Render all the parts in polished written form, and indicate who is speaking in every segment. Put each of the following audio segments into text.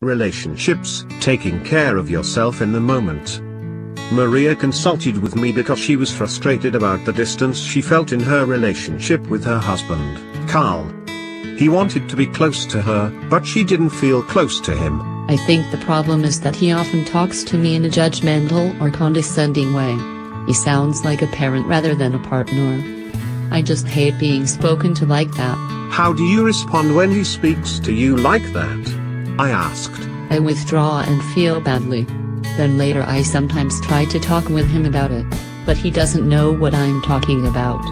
Speaker 1: Relationships, taking care of yourself in the moment. Maria consulted with me because she was frustrated about the distance she felt in her relationship with her husband, Carl. He wanted to be close to her, but she didn't feel close to him.
Speaker 2: I think the problem is that he often talks to me in a judgmental or condescending way. He sounds like a parent rather than a partner. I just hate being spoken to like that.
Speaker 1: How do you respond when he speaks to you like that? I asked.
Speaker 2: I withdraw and feel badly. Then later I sometimes try to talk with him about it, but he doesn't know what I'm talking about.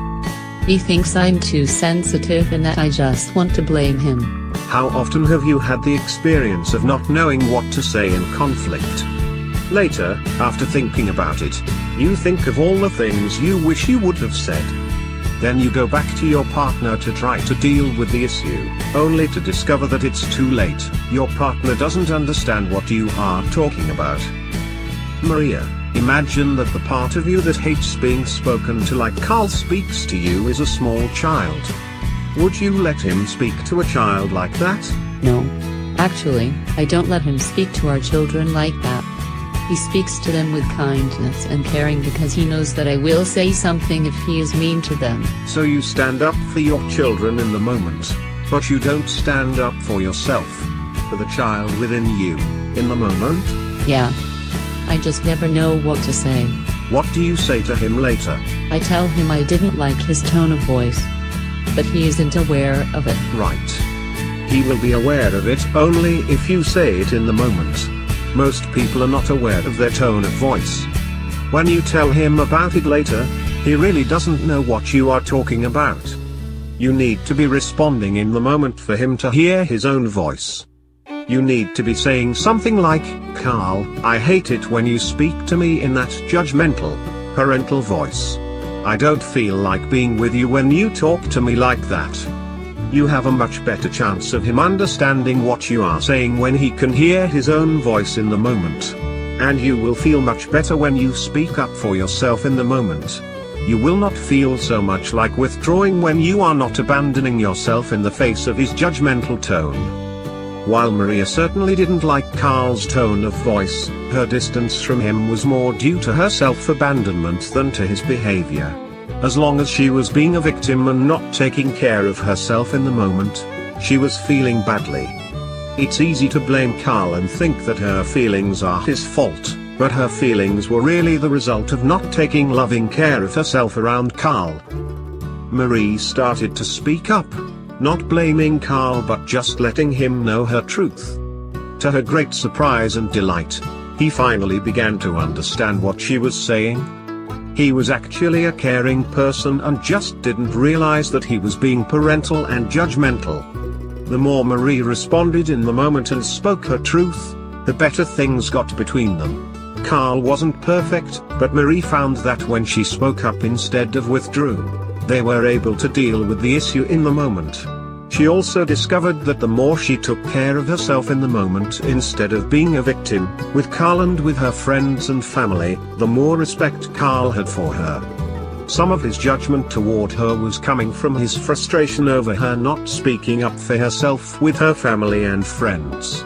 Speaker 2: He thinks I'm too sensitive and that I just want to blame him.
Speaker 1: How often have you had the experience of not knowing what to say in conflict? Later, after thinking about it, you think of all the things you wish you would have said. Then you go back to your partner to try to deal with the issue, only to discover that it's too late. Your partner doesn't understand what you are talking about. Maria, imagine that the part of you that hates being spoken to like Carl speaks to you is a small child. Would you let him speak to a child like that?
Speaker 2: No. Actually, I don't let him speak to our children like that. He speaks to them with kindness and caring because he knows that I will say something if he is mean to them.
Speaker 1: So you stand up for your children in the moment, but you don't stand up for yourself, for the child within you, in the moment?
Speaker 2: Yeah. I just never know what to say.
Speaker 1: What do you say to him later?
Speaker 2: I tell him I didn't like his tone of voice. But he isn't aware of it.
Speaker 1: Right. He will be aware of it only if you say it in the moment. Most people are not aware of their tone of voice. When you tell him about it later, he really doesn't know what you are talking about. You need to be responding in the moment for him to hear his own voice. You need to be saying something like, "Carl, I hate it when you speak to me in that judgmental, parental voice. I don't feel like being with you when you talk to me like that." You have a much better chance of him understanding what you are saying when he can hear his own voice in the moment. And you will feel much better when you speak up for yourself in the moment. You will not feel so much like withdrawing when you are not abandoning yourself in the face of his judgmental tone. While Maria certainly didn't like Carl's tone of voice, her distance from him was more due to her self-abandonment than to his behavior. As long as she was being a victim and not taking care of herself in the moment, she was feeling badly. It's easy to blame Carl and think that her feelings are his fault, but her feelings were really the result of not taking loving care of herself around Carl. Marie started to speak up, not blaming Carl but just letting him know her truth. To her great surprise and delight, he finally began to understand what she was saying. He was actually a caring person and just didn't realize that he was being parental and judgmental. The more Marie responded in the moment and spoke her truth, the better things got between them. Carl wasn't perfect, but Marie found that when she spoke up instead of withdrew, they were able to deal with the issue in the moment. She also discovered that the more she took care of herself in the moment instead of being a victim, with Carl and with her friends and family, the more respect Carl had for her. Some of his judgment toward her was coming from his frustration over her not speaking up for herself with her family and friends.